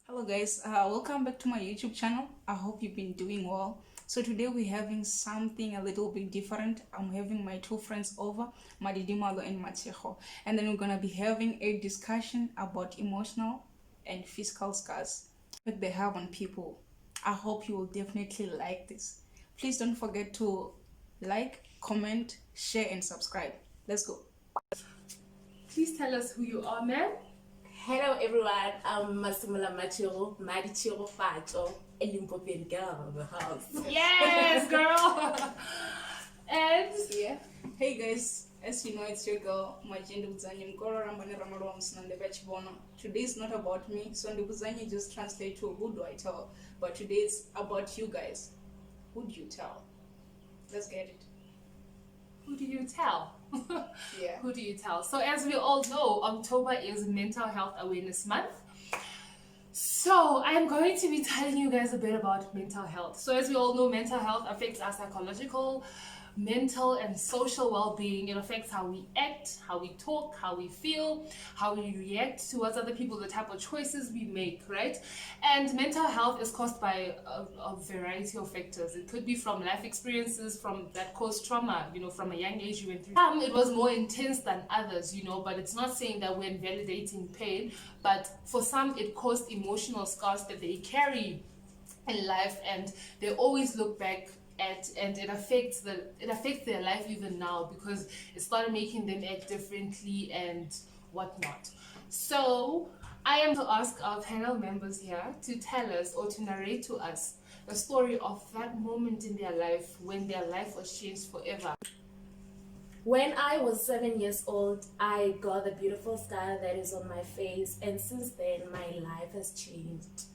Hello guys, welcome back to my YouTube channel. I hope you've been doing well. So today we're having something a little bit different. I'm having my two friends over, Madidimalo and Matejo, and then we're gonna be having a discussion about emotional and physical scars that they have on people. I hope you will definitely like this. Please don't forget to like, comment, share, and subscribe. Let's go. Please tell us who you are, ma'am. Hello everyone, I'm Masimula Machiro, Marichiro Fato, a Limpopian girl of the house. Yes, girl. And Yeah. Hey guys, as you know, it's your girl, Majindi Buzanyi Mkoro Rambani Ramalom Snande Bachibono. Today is not about me, so Buzanyi just translate to who do I tell. But today it's about you guys. Who do you tell? Let's get it. who do you tell? Yeah. Who do you tell? So as we all know, October is Mental Health Awareness Month. So I'm going to be telling you guys a bit about mental health. So as we all know, mental health affects our psychological, mental and social well-being. It affects how we act, how we talk, how we feel, how we react towards other people, the type of choices we make, right? And mental health is caused by a variety of factors. It could be from life experiences, from that caused trauma, from a young age you went through. Some it was more intense than others, but it's not saying that we're invalidating pain, but for some it caused emotional scars that they carry in life, and they always look back at, and it affects their life even now, because it started making them act differently and whatnot. So I am to ask our panel members here to tell us or to narrate to us the story of that moment in their life when their life was changed forever. When I was 7 years old, I got a beautiful scar that is on my face, and since then my life has changed.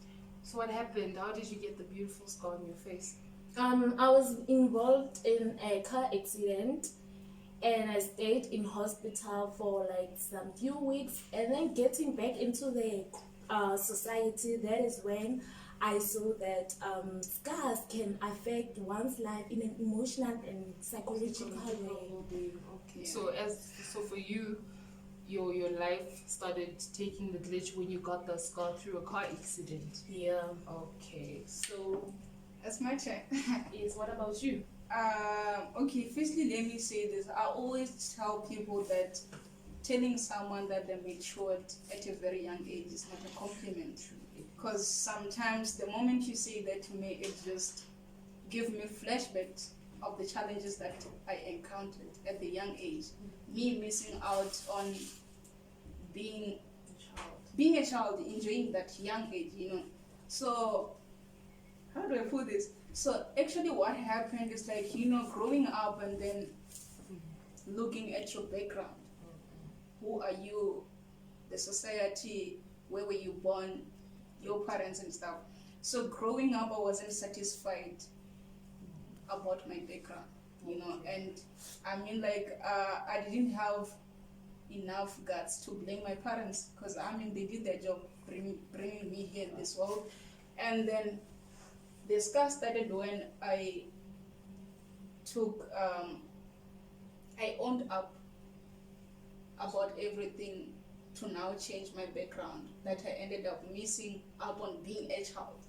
So what happened? How did you get the beautiful scar on your face? I was involved in a car accident and I stayed in hospital for like some few weeks, and then getting back into the society, that is when I saw that scars can affect one's life in an emotional and psychological way. Okay. So for you, your life started taking the glitch when you got the scar through a car accident. Yeah. Okay. So That's my turn. is what about you? Okay, firstly, let me say this. I always tell people that telling someone that they're matured at a very young age is not a compliment. Because sometimes the moment you say that to me, it just gives me flashbacks of the challenges that I encountered at the young age. Me missing out on being a child, enjoying that young age. So how do I put this? So actually what happened is like, growing up and then looking at your background. Who are you? The society, where were you born, your parents and stuff. So growing up, I wasn't satisfied about my background, and I mean I didn't have enough guts to blame my parents, because they did their job bringing me here in this world. And then the scar started when I owned up about everything to now change my background, that I ended up missing out on being a child.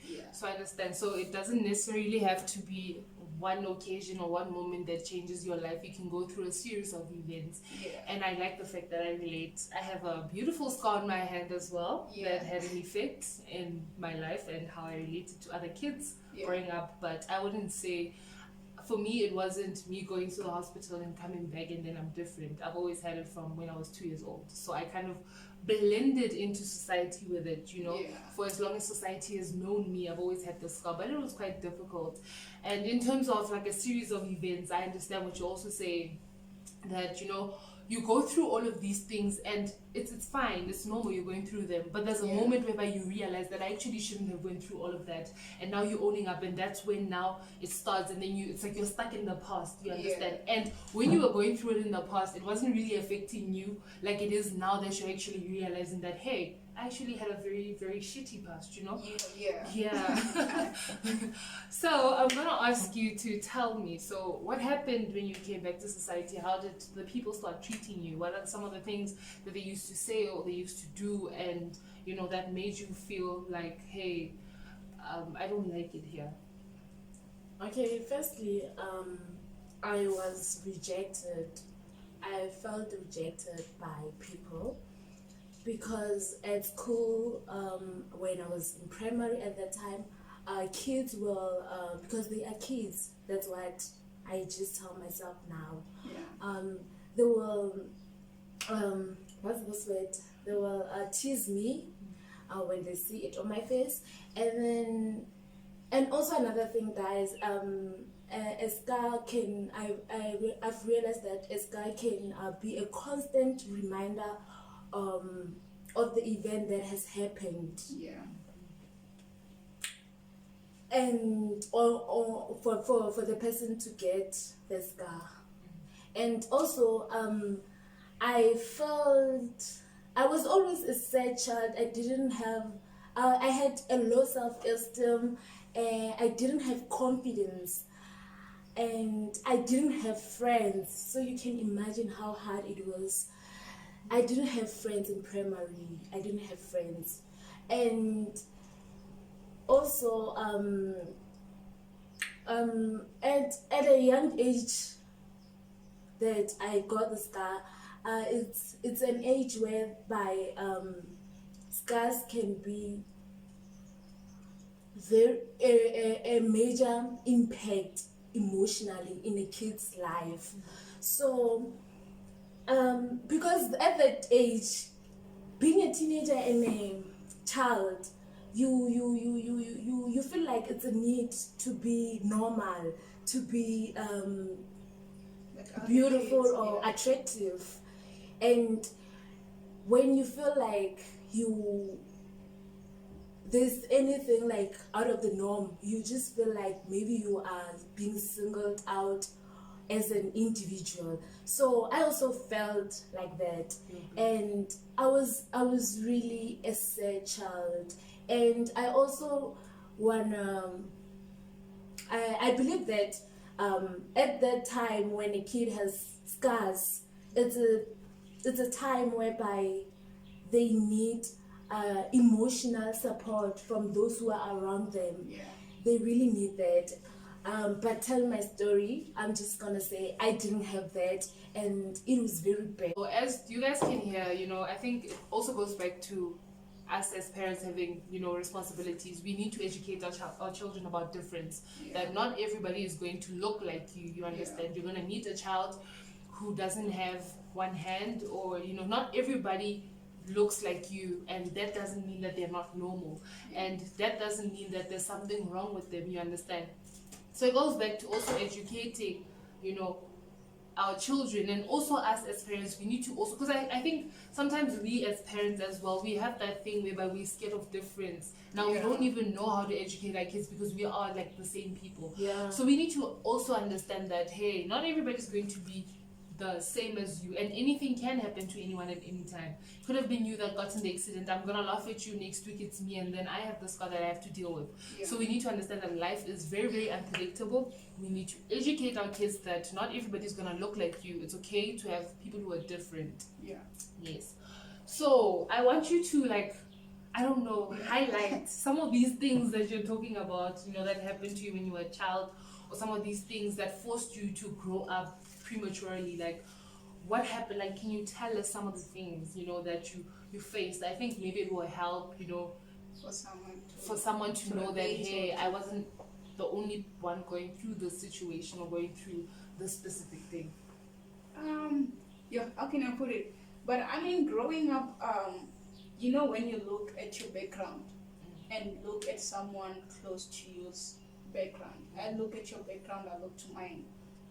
Yeah. So I understand. So it doesn't necessarily have to be one occasion or one moment that changes your life. You can go through a series of events. Yeah. And I like the fact that I relate. I have a beautiful scar on my hand as well, Yeah. that had an effect in my life and how I related to other kids Yeah. growing up. But I wouldn't say, for me, it wasn't me going to the hospital and coming back and then I'm different. I've always had it from when I was 2 years old. So I kind of blended into society with it, Yeah. For as long as society has known me, I've always had the scar, but it was quite difficult. And in terms of like a series of events, I understand what you also say, that you go through all of these things and it's fine, it's normal, you're going through them, but there's a Yeah. moment whereby you realize that I actually shouldn't have went through all of that, and now you're owning up, and that's when now it starts, and then it's like you're stuck in the past, you understand. Yeah. And when you were going through it in the past, it wasn't really affecting you like it is now, that you're actually realizing that, hey, actually had a very, very shitty past, you know? Yeah. Yeah. So I'm gonna ask you to tell me, so what happened when you came back to society? How did the people start treating you? What are some of the things that they used to say or they used to do, and you know, that made you feel like, hey, I don't like it here? Okay, firstly, I was rejected. I felt rejected by people because at school, when I was in primary at that time, kids will, because they are kids, that's what I just tell myself now. Yeah. They will, what's this word? They will tease me when they see it on my face, and also another thing, guys, a scar can, I've realized that a scar can be a constant reminder of the event that has happened, Yeah. and or for the person to get the scar. And also, I felt I was always a sad child. I didn't have, I had a low self-esteem, and I didn't have confidence, and I didn't have friends. So you can imagine how hard it was. I didn't have friends in primary. I didn't have friends, and also at a young age that I got the scar. It's an age whereby scars can be a major impact emotionally in a kid's life. So because at that age, being a teenager and a child, you feel like it's a need to be normal, to be Like other beautiful kids, or yeah. attractive. And when you feel like there's anything like out of the norm, you just feel like maybe you are being singled out as an individual. So I also felt like that. And I was really a sad child. And I also wanna I believe that at that time when a kid has scars, it's a time whereby they need emotional support from those who are around them. Yeah. They really need that. But tell my story, I'm just gonna say I didn't have that, and it was very bad. So as you guys can hear, you know, I think it also goes back to us as parents having, you know, responsibilities. We need to educate our children about difference. Yeah. That not everybody is going to look like you. You understand? You're going to meet a child who doesn't have one hand, or, you know, not everybody looks like you, and that doesn't mean that they're not normal, and that doesn't mean that there's something wrong with them. You understand? So it goes back to also educating, you know, our children, and also us as parents. We need to also, because I think sometimes we as parents as well, we have that thing whereby we're scared of difference. Now we Yeah. don't even know how to educate our kids because we are like the same people. Yeah. So we need to also understand that, hey, not everybody's going to be the same as you, and anything can happen to anyone at any time. Could have been you that got in the accident. I'm gonna laugh at you, next week it's me, and then I have the scar that I have to deal with. Yeah. So we need to understand that life is very, very unpredictable. We need to educate our kids that not everybody's gonna look like you. It's okay to have people who are different. Yeah. Yes. So I want you to, like, I don't know, highlight some of these things that you're talking about, you know, that happened to you when you were a child, or some of these things that forced you to grow up prematurely. Like, what happened? Like, can you tell us some of the things, you know, that you faced? I think maybe it will help, you know, For someone to know that, relate hey, or- I wasn't the only one going through this situation or going through this specific thing. Yeah, how can I put it? But I mean, growing up, you know, when you look at your background and look at someone close to yours background, I look at your background, I look to mine,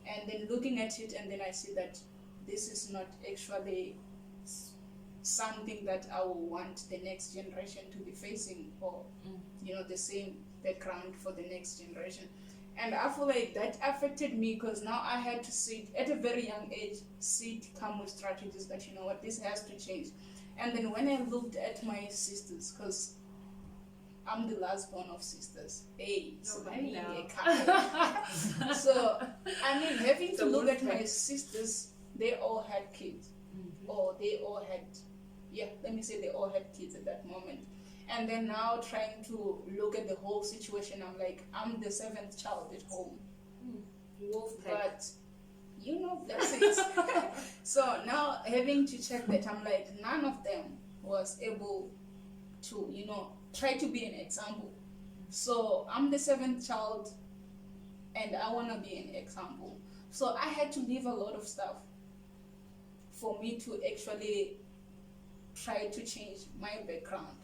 and then looking at it, and then I see that this is not actually something that I will want the next generation to be facing, or you know, the same background for the next generation. And I feel like that affected me, because now I had to sit at a very young age, come with strategies that, you know what, this has to change. And then when I looked at my sisters, because I'm the last born of sisters. Hey, so I I mean, know. so I mean, having to The look at wolf my pack. sisters, they all had kids, or they all had, yeah, let me say they all had kids at that moment. And then now trying to look at the whole situation, I'm like, I'm the seventh child at home, Wolf pack. but you know, blessings. So now having to check that, I'm like, none of them was able to, you know, try to be an example. So I'm the seventh child and I want to be an example. So I had to leave a lot of stuff for me to actually try to change my background.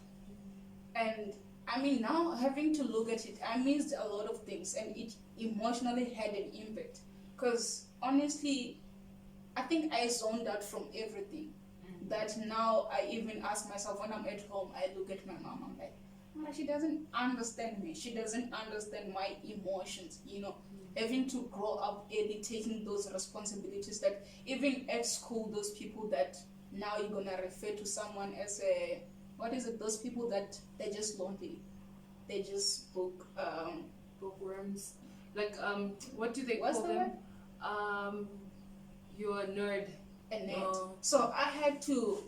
And I mean, now having to look at it, I missed a lot of things and it emotionally had an impact. Because honestly, I think I zoned out from everything. That now I even ask myself when I'm at home, I look at my mom, I'm like, "Mama, she doesn't understand me. She doesn't understand my emotions, you know." Having to grow up early, taking those responsibilities that even at school, those people that now you're gonna refer to someone as a, what is it, those people that they're just lonely. They just Bookworms. Like what do they what's call the them? word? You're a nerd. A net. Oh. So I had to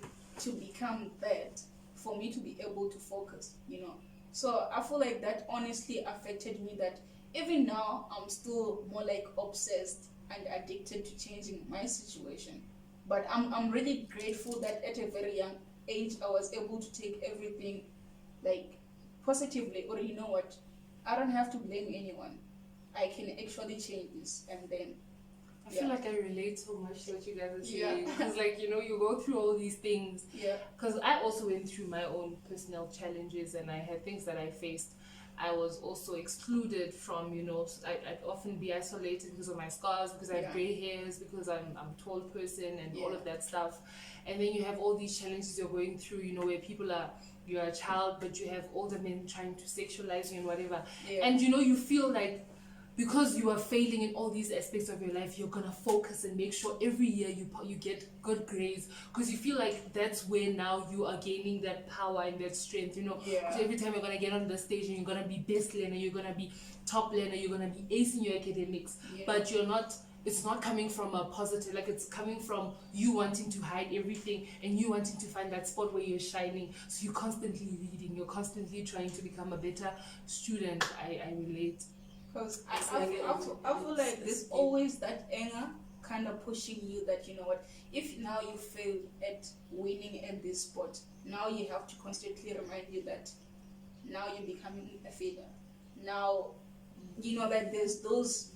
become that for me to be able to focus, you know. So I feel like that honestly affected me, that even now I'm still more like obsessed and addicted to changing my situation. But I'm really grateful that at a very young age I was able to take everything like positively, or you know what, I don't have to blame anyone. I can actually change this. And then I feel yeah. like I relate so much to what you guys are Yeah. saying. Because, like, you know, you go through all these things. yeah, Because I also went through my own personal challenges and I had things that I faced. I was also excluded from, you know, I'd often be isolated because of my scars, because I have Yeah. gray hairs, because I'm a tall person and all Yeah. of that stuff. And then you have all these challenges you're going through, you know, where people are, you're a child, but you have older men trying to sexualize you and whatever. yeah. And, you know, you feel like, because you are failing in all these aspects of your life, you're gonna focus and make sure every year you get good grades, because you feel like that's where now you are gaining that power and that strength, you know. Yeah. Because every time you're gonna get on the stage and you're gonna be best learner, you're gonna be top learner, you're gonna be acing your academics, Yeah. but you're not. It's not coming from a positive, like it's coming from you wanting to hide everything and you wanting to find that spot where you're shining. So you're constantly reading, you're constantly trying to become a better student. I relate. Because It's I like feel like it's there's deep. always that anger kind of pushing you, that, you know what, if now you fail at winning at this sport, now you have to constantly remind you that now you're becoming a failure. Now, you know, that there's those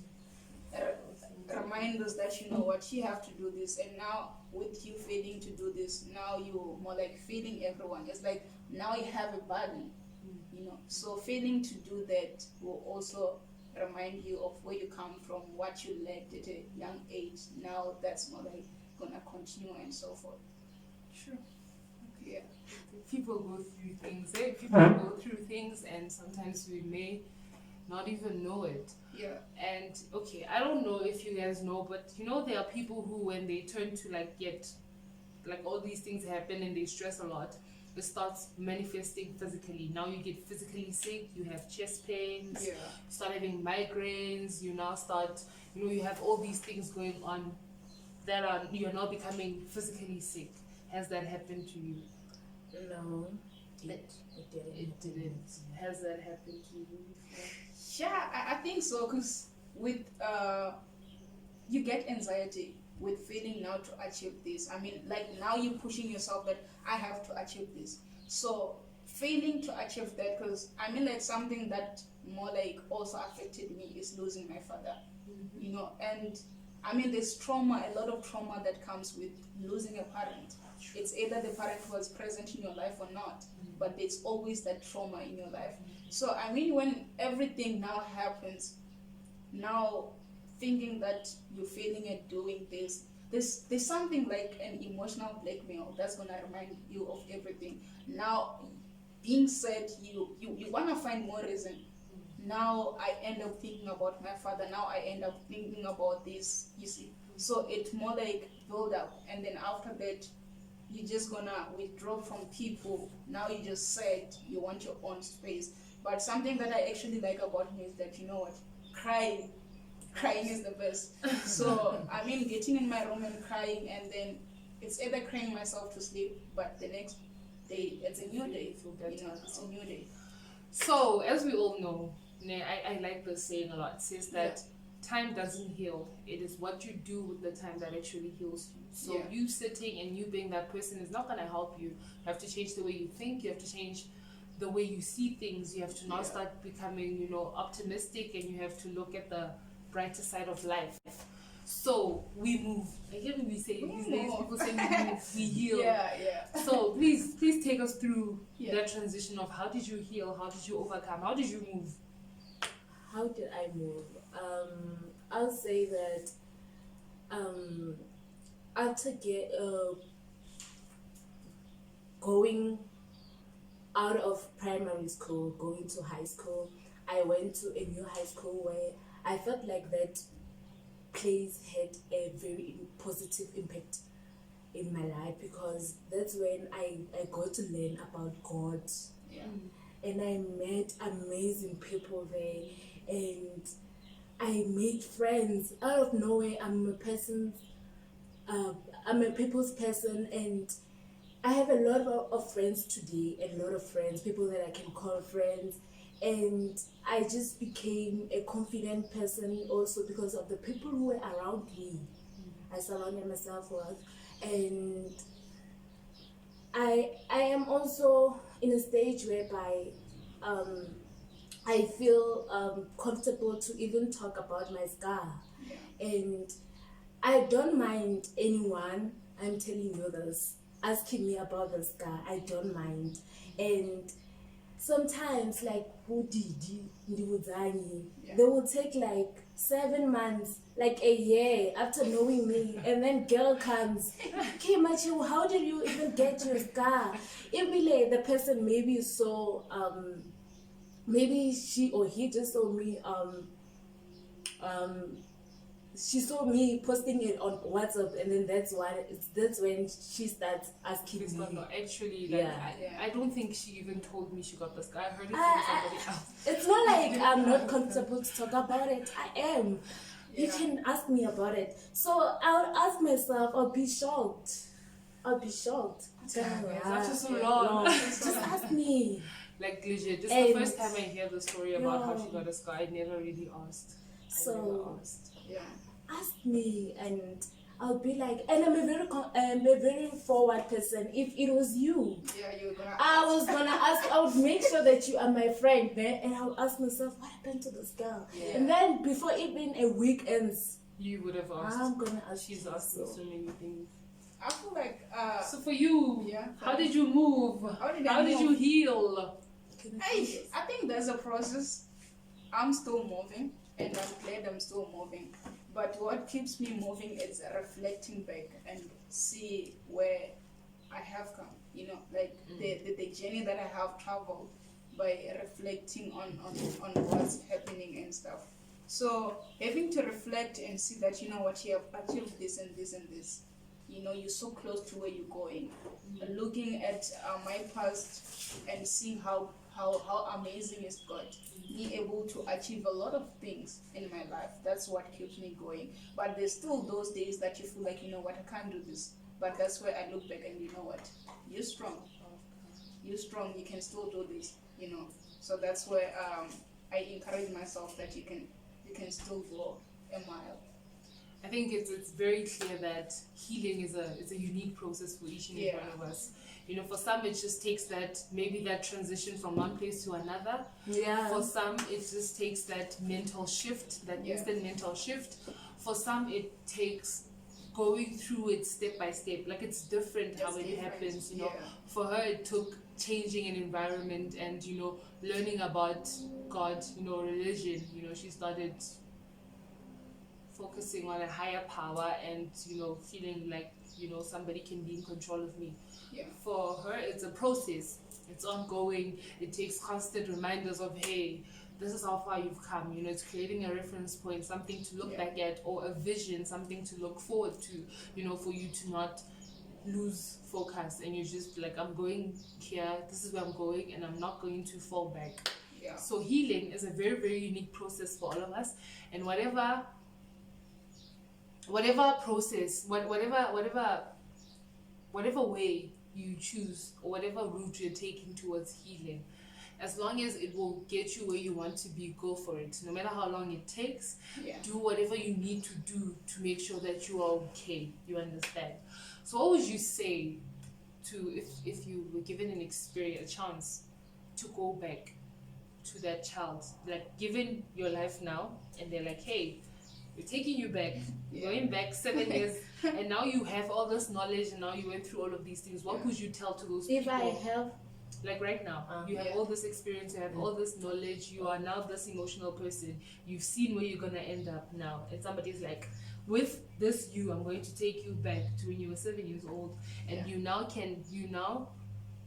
reminders that, you know what, you have to do this. And now with you failing to do this, now you're more like failing everyone. It's like now you have a body, you know. So failing to do that will also remind you of where you come from, what you lacked at a young age. Now that's more like gonna continue and so forth. Sure. Yeah. People go through things. People go through things, and sometimes we may not even know it. Yeah. And okay, I don't know if you guys know, but you know, there are people who, when they turn to like get, like all these things happen and they stress a lot, it starts manifesting physically. Now you get physically sick, you have chest pains, Yeah. you start having migraines, you now start, you know, you have all these things going on that are, you're now becoming physically sick. Has that happened to you? No, it didn't. It didn't. Has that happened to you before? Yeah, I think so, because with you get anxiety with failing now to achieve this. I mean, like now you're pushing yourself that I have to achieve this. So failing to achieve that, because I mean, like something that more like also affected me is losing my father. You know, and I mean, there's trauma, a lot of trauma that comes with losing a parent. It's either the parent was present in your life or not, but there's always that trauma in your life. So I mean, when everything now happens, now thinking that you're failing at doing this, there's something like an emotional blackmail that's gonna remind you of everything. Now, being said, you want to find more reason. Now I end up thinking about my father. Now I end up thinking about this. You see, so it's more like build up, and then after that, you're just gonna withdraw from people. Now you just said you want your own space. But something that I actually like about me is that, you know what, crying is the best. So I mean, getting in my room and crying, and then it's either crying myself to sleep, but the next day it's a new day. You know, it's a new day. So, as we all know, I like this saying a lot. It says that time doesn't heal. It is what you do with the time that actually heals you. So, you sitting and you being that person is not going to help you. You have to change the way you think. You have to change the way you see things. You have to now start becoming, you know, optimistic, and you have to look at the brighter side of life. So we move. I hear we say these days, people say we move, we heal. So please take us through that transition of how did you heal, how did you overcome, how did you move? How did I move? I'll say that after going out of primary school, going to high school, I went to a new high school where I felt like that place had a very positive impact in my life, because that's when I got to learn about God. And I met amazing people there, and I made friends out of nowhere. I'm a people's person, and I have a lot of friends today, people that I can call friends. And I just became a confident person also because of the people who were around me. I surrounded myself with, and I am also in a stage whereby I feel comfortable to even talk about my scar, and I don't mind anyone, I'm telling you this, asking me about the scar. I don't mind. And sometimes, like, they will take like 7 months, like a year after knowing me, and then girl comes, okay, Machu, how did you even get your scar? Even the person maybe saw, maybe she or he just saw me, she saw me posting it on WhatsApp, and then that's when she starts asking me. No, actually, like, I don't think she even told me she got the scar. I heard it from somebody else. It's not like I'm not comfortable to talk about it. I am. You can ask me about it. So I'll ask myself, I'll be shocked. That's just so long. Just ask me. Like, legit, this is the first time I hear the story about how she got a scar. I never really asked. Ask me, and I'll be like, and I'm a very forward person. If it was you, I would make sure that you are my friend there, and I'll ask myself, what happened to this girl? And then before even a week ends, you would have asked. I'm gonna ask. She's asked me so many things. I feel like so for you, how did you move? How did you heal? I think there's a process. I'm still moving, and I'm glad I'm still moving. But what keeps me moving is reflecting back and see where I have come. You know, like the journey that I have traveled by reflecting on what's happening and stuff. So having to reflect and see that, you know what, you have achieved this and this and this. You know, you're so close to where you're going. Looking at my past and seeing how amazing is God. Being able to achieve a lot of things in my life. That's what keeps me going. But there's still those days that you feel like, you know what, I can't do this. But that's where I look back and, you know what, you're strong. You're strong, you can still do this, you know. So that's where I encourage myself that you can still go a mile. I think it's very clear that healing is a unique process for each and every one of us. You know, for some it just takes that transition from one place to another. For some it just takes that mental shift, that instant mental shift. For some it takes going through it step by step. Like, it's different how it happens. You know, for her it took changing an environment and, you know, learning about God, you know, religion. You know, she started focusing on a higher power and, you know, feeling like, you know, somebody can be in control of me. For her it's a process, it's ongoing. It takes constant reminders of, hey, this is how far you've come. You know, it's creating a reference point, something to look back at, or a vision, something to look forward to, you know, for you to not lose focus and you just like, I'm going here, this is where I'm going, and I'm not going to fall back. Yeah. So healing is a very, very unique process for all of us, and whatever process, whatever way you choose or whatever route you're taking towards healing, as long as it will get you where you want to be, go for it. No matter how long it takes, do whatever you need to do to make sure that you are okay. You understand? So what would you say to if you were given an experience, a chance to go back to that child, like given your life now, and they're like, hey, we're taking you back, going back 7 years, and now you have all this knowledge, and now you went through all of these things. What would you tell to those If people? I have, like right now, you have all this experience, you have all this knowledge, you are now this emotional person, you've seen where you're gonna end up now, and somebody's like, with this I'm going to take you back to when you were 7 years old, and you now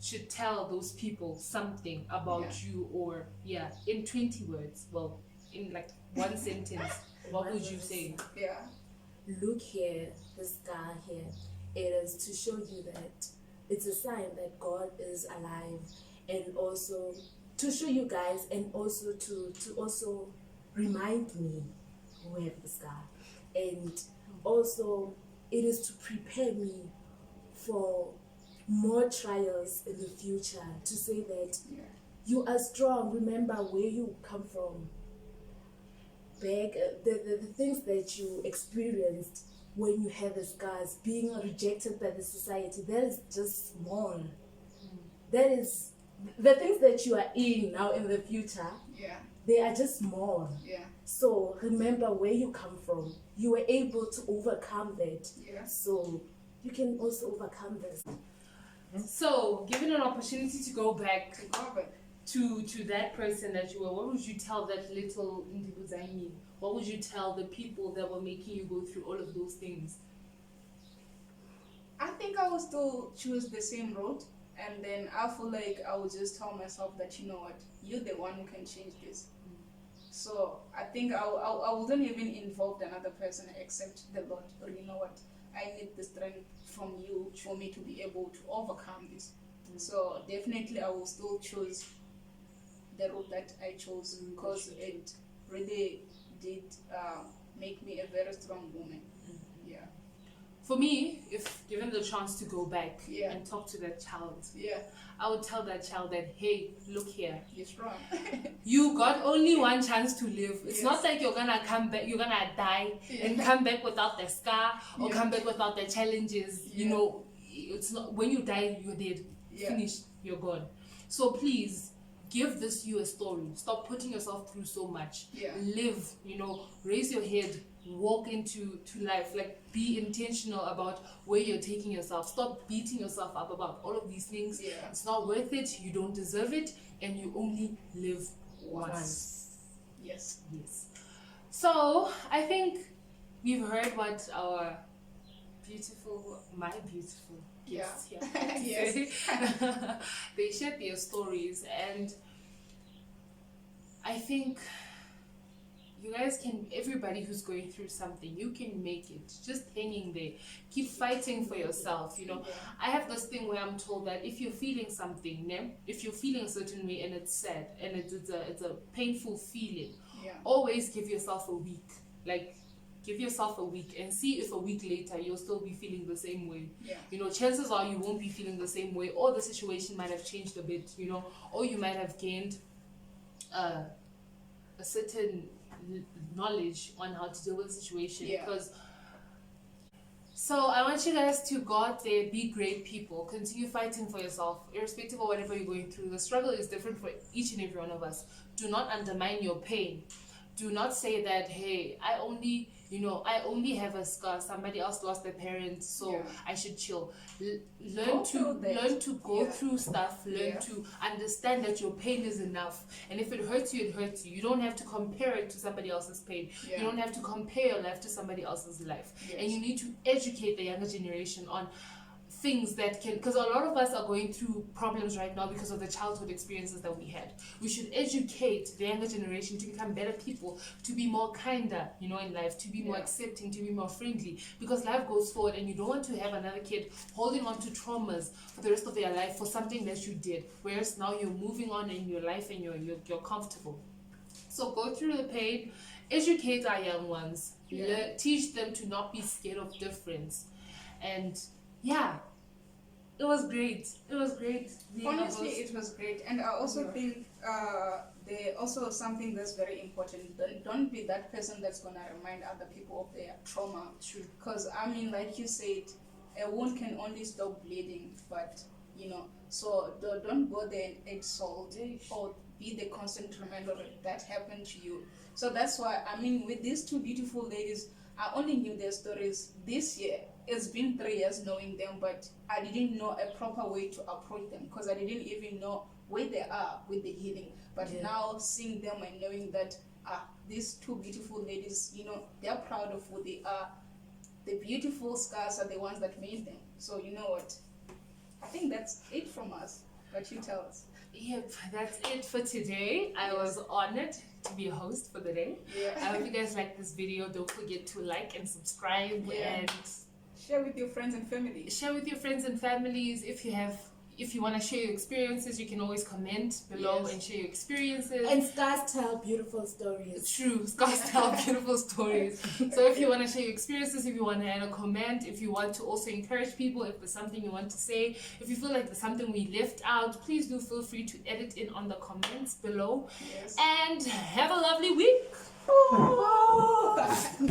should tell those people something about you, or in 20 words, well, in like one sentence, what would you say? Look here, this guy here, it is to show you that it's a sign that God is alive, and also to show you guys, and also to also remind me who have this guy, and also it is to prepare me for more trials in the future, to say that you are strong, remember where you come from, back, the things that you experienced when you had the scars, being rejected by the society, that is just small. That is the things that you are in now in the future, they are just small. So remember where you come from. You were able to overcome that. So you can also overcome this. So, given an opportunity to go back to that person that you were, what would you tell that little Ndibuzani? What would you tell the people that were making you go through all of those things? I think I will still choose the same road, and then I feel like I will just tell myself that, you know what, you're the one who can change this. So I think I wouldn't even involve another person except the Lord. Or you know what, I need the strength from you for me to be able to overcome this. So definitely I will still choose the route that I chose, because it really did make me a very strong woman. For me, if given the chance to go back and talk to that child, I would tell that child that, hey, look here, you're strong. You got only one chance to live. It's not like you're gonna come back, you're gonna die and come back without the scar or come back without the challenges. You know, it's not, when you die, you're dead. Finished, you're gone. So please, give this you a story. Stop putting yourself through so much. Live, raise your head, walk into life. Like, be intentional about where you're taking yourself. Stop beating yourself up about all of these things. It's not worth it. You don't deserve it, and you only live once. Yes. So I think we've heard what my beautiful guests here have to say. They shared their stories, and I think you guys can, everybody who's going through something, you can make it. Just hanging there. Keep fighting for yourself, I have this thing where I'm told that if you're feeling something, if you're feeling a certain way and it's sad and it's a painful feeling, always give yourself a week. Like, give yourself a week and see if a week later you'll still be feeling the same way. Chances are you won't be feeling the same way, or the situation might have changed a bit, or you might have gained a certain knowledge on how to deal with the situation. So I want you guys to go out there, be great people, continue fighting for yourself, irrespective of whatever you're going through. The struggle is different for each and every one of us. Do not undermine your pain. Do not say that, hey, I only have a scar, somebody else lost their parents, so I should chill. Learn to go through stuff, learn to understand that your pain is enough, and if it hurts you, it hurts you. You don't have to compare it to somebody else's pain. You don't have to compare your life to somebody else's life. And you need to educate the younger generation on things that can, because a lot of us are going through problems right now because of the childhood experiences that we had. We should educate the younger generation to become better people, to be more kinder, you know, in life, to be more accepting, to be more friendly, because life goes forward and you don't want to have another kid holding on to traumas for the rest of their life for something that you did, whereas now you're moving on in your life and you're comfortable. So go through the pain, educate our young ones, teach them to not be scared of difference. And yeah, it was great. It was great. Honestly, it was great. And I also think there also something that's very important. Don't be that person that's going to remind other people of their trauma. True. Because, I mean, like you said, a wound can only stop bleeding. But, you know, so don't go there and exalt or be the constant reminder that happened to you. So that's why, I mean, with these two beautiful ladies, I only knew their stories this year. It's been 3 years knowing them, but I didn't know a proper way to approach them because I didn't even know where they are with the healing. But now seeing them and knowing that these two beautiful ladies, you know, they're proud of who they are. The beautiful scars are the ones that made them. So you know what? I think that's it from us. But you tell us. Yep, that's it for today. I was honored to be a host for the day. Yeah. I hope you guys like this video. Don't forget to like and subscribe and share with your friends and family. Share with your friends and families. If you want to share your experiences, you can always comment below and share your experiences. And scars tell beautiful stories. True, scars tell beautiful stories. So if you want to share your experiences, if you want to add a comment, if you want to also encourage people, if there's something you want to say, if you feel like there's something we left out, please do feel free to edit in on the comments below. Yes. And have a lovely week. Bye.